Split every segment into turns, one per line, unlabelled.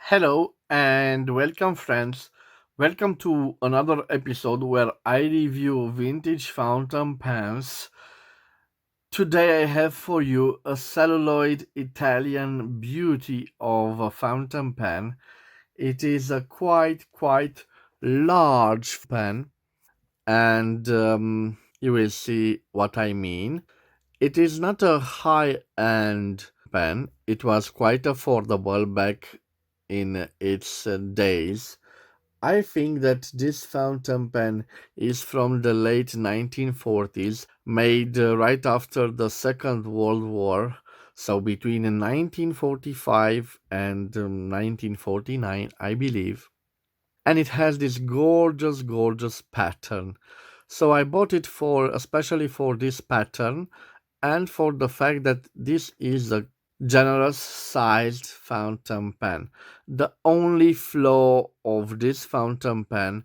Hello and welcome, friends. Welcome to another episode where I review vintage fountain pens. Today, I have for you a celluloid Italian beauty of a fountain pen. It is a quite large pen, and you will see what I mean. It is not a high end pen, it was quite affordable back in its days. I think that this fountain pen is from the late 1940s, made right after the Second World War, so between 1945 and 1949, I believe. And it has this gorgeous pattern. So I bought it for especially for this pattern and for the fact that this is a generous sized fountain pen. The only flaw of this fountain pen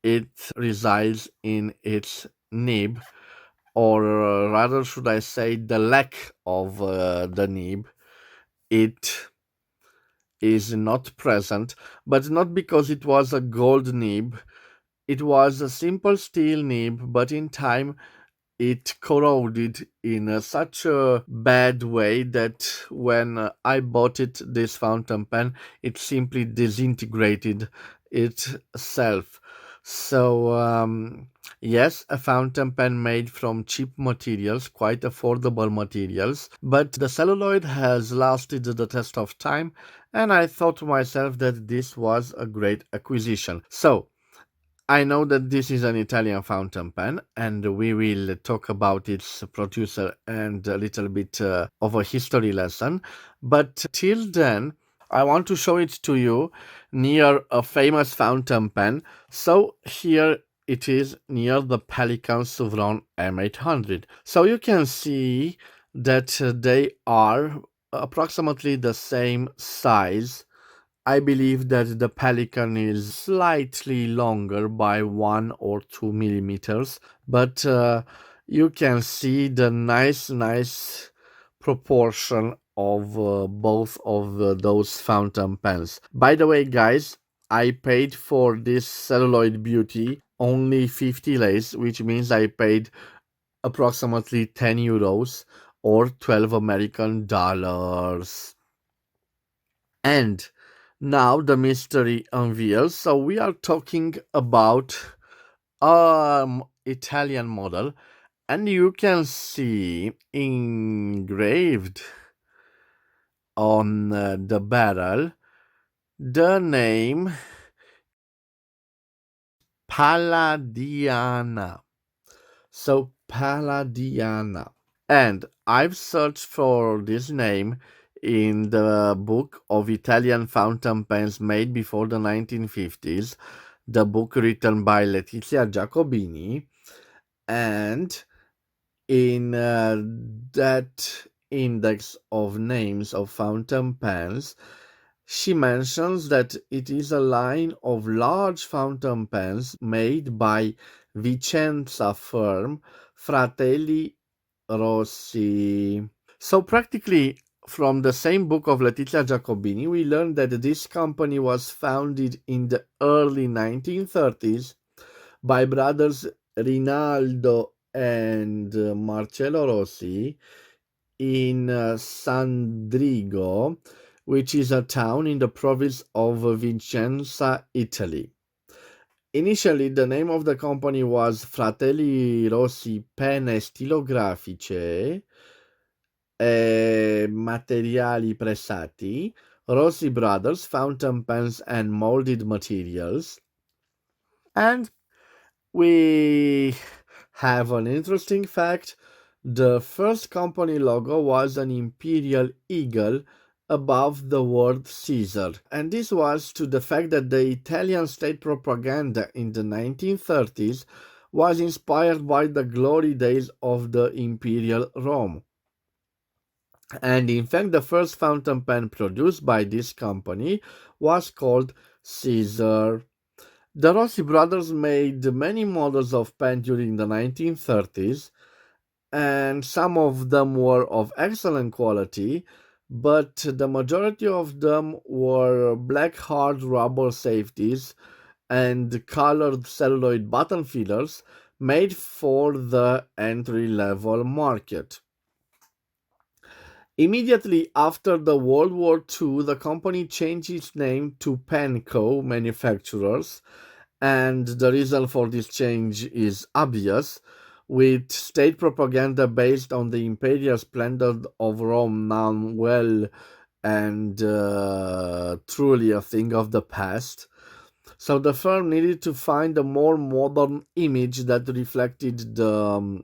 it resides in its nib, or rather should I say the lack of the nib. It is not present, but not because it was a gold nib. It was a simple steel nib, but in time it corroded in such a bad way that when I bought this fountain pen, it simply disintegrated itself. So, yes, a fountain pen made from cheap materials, quite affordable materials, but the celluloid has lasted the test of time, and I thought to myself that this was a great acquisition. So, I know that this is an Italian fountain pen, and we will talk about its producer and a little bit of a history lesson. But till then, I want to show it to you near a famous fountain pen. So here it is near the Pelican Souverain M800. So you can see that they are approximately the same size. I believe that the Pelican is slightly longer by 1 or 2 millimeters, but you can see the nice proportion of both of those fountain pens. By the way, guys, I paid for this celluloid beauty only 50 lays, which means I paid approximately 10 euros or 12 American dollars. And now the mystery unveils. So we are talking about Italian model, and you can see engraved on the barrel the name Palladiana. So Palladiana. And I've searched for this name in the book of Italian fountain pens made before the 1950s, the book written by Letizia Giacobini, and in that index of names of fountain pens, she mentions that it is a line of large fountain pens made by Vicenza firm Fratelli Rossi. So practically from the same book of Letizia Giacobini, we learn that this company was founded in the early 1930s by brothers Rinaldo and Marcello Rossi in Sandrigo, which is a town in the province of Vicenza, Italy. Initially, the name of the company was Fratelli Rossi Penne Stilografiche e Materiali Pressati, Rossi Brothers Fountain Pens and Molded Materials. And we have an interesting fact. The first company logo was an imperial eagle above the word Caesar, and this was to the fact that the Italian state propaganda in the 1930s was inspired by the glory days of the imperial Rome. And in fact, the first fountain pen produced by this company was called Caesar. The Rossi brothers made many models of pen during the 1930s, and some of them were of excellent quality, but the majority of them were black hard rubber safeties and colored celluloid button fillers made for the entry level market. Immediately after the World War II, the company changed its name to Penco Manufacturers, and the reason for this change is obvious. With state propaganda based on the imperial splendor of Rome now well and truly a thing of the past, so the firm needed to find a more modern image that reflected the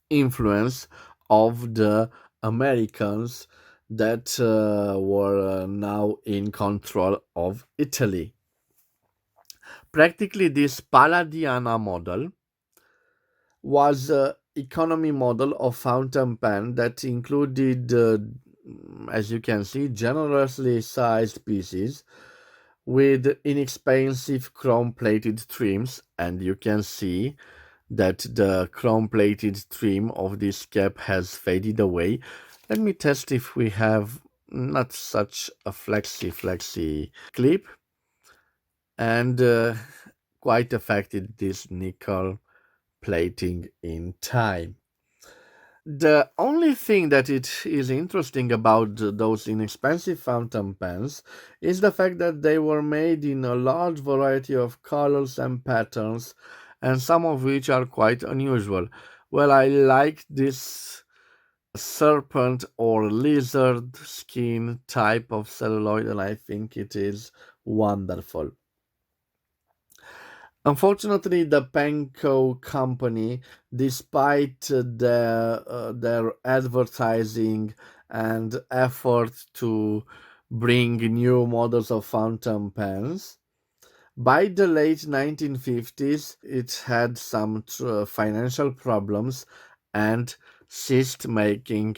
influence of the Americans that were now in control of Italy. Practically, this Palladiana model was an economy model of fountain pen that included, as you can see, generously sized pieces with inexpensive chrome plated trims, and you can see that the chrome plated trim of this cap has faded away. Let me test if we have not such a flexy clip, and quite affected this nickel plating in time. The only thing that it is interesting about those inexpensive fountain pens is the fact that they were made in a large variety of colors and patterns, and some of which are quite unusual. Well, I like this serpent or lizard skin type of celluloid, and I think it is wonderful. Unfortunately, the Penco company, despite their advertising and effort to bring new models of fountain pens, by the late 1950s, it had some financial problems and ceased making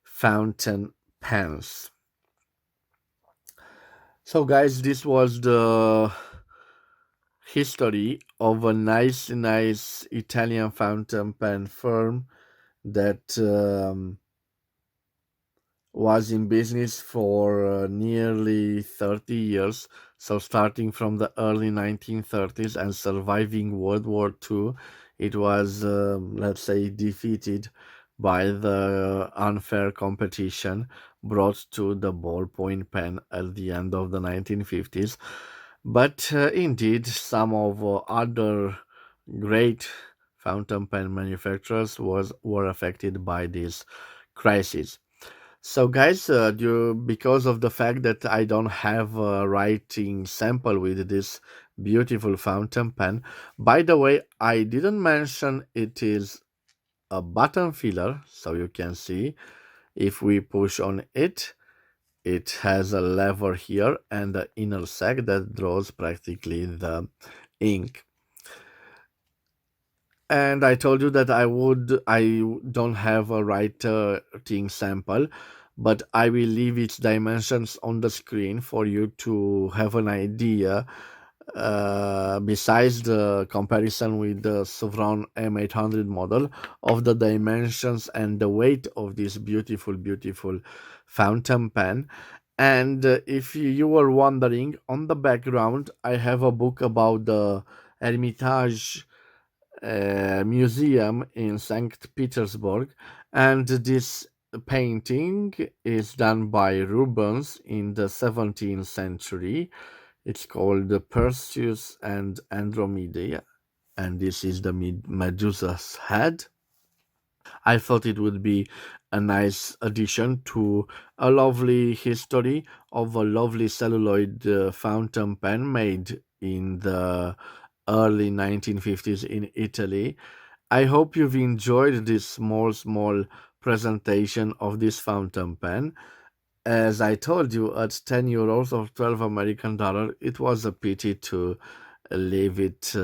fountain pens. So, guys, this was the history of a nice Italian fountain pen firm that was in business for nearly 30 years. So, starting from the early 1930s and surviving World War II, it was, let's say, defeated by the unfair competition brought to the ballpoint pen at the end of the 1950s. But indeed, some of other great fountain pen manufacturers were affected by this crisis. So, guys, because of the fact that I don't have a writing sample with this beautiful fountain pen, by the way, I didn't mention it is a button filler. So you can see if we push on it, it has a lever here and the inner sac that draws practically the ink. And I told you that I don't have a writing sample, but I will leave its dimensions on the screen for you to have an idea. Besides the comparison with the Sovron M800 model, of the dimensions and the weight of this beautiful fountain pen. And if you were wondering, on the background, I have a book about the Hermitage museum in St. Petersburg, and this painting is done by Rubens in the 17th century. It's called the Perseus and Andromeda, and this is the Medusa's head. I thought it would be a nice addition to a lovely history of a lovely celluloid fountain pen made in the early 1950s in Italy. I hope you've enjoyed this small presentation of this fountain pen. As I told you, at 10 euros or 12 American dollar, it was a pity to leave it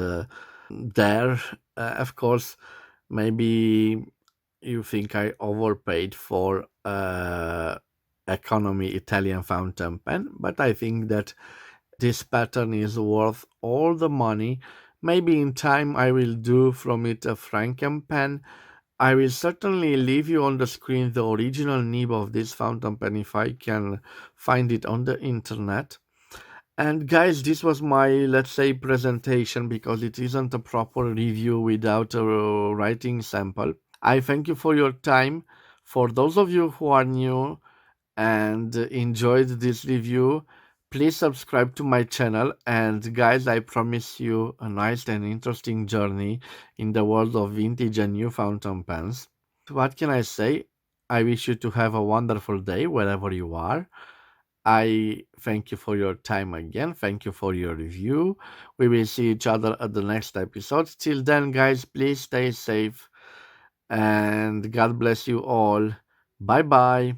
there. Of course, maybe you think I overpaid for economy Italian fountain pen, but I think that this pattern is worth all the money. Maybe in time I will do from it a Franken pen, I will certainly leave you on the screen the original nib of this fountain pen if I can find it on the internet. And guys, this was my, let's say, presentation because it isn't a proper review without a writing sample. I thank you for your time. For those of you who are new and enjoyed this review, please subscribe to my channel. And guys, I promise you a nice and interesting journey in the world of vintage and new fountain pens. What can I say? I wish you to have a wonderful day wherever you are. I thank you for your time again. Thank you for your review. We will see each other at the next episode. Till then, guys, please stay safe and God bless you all. Bye bye.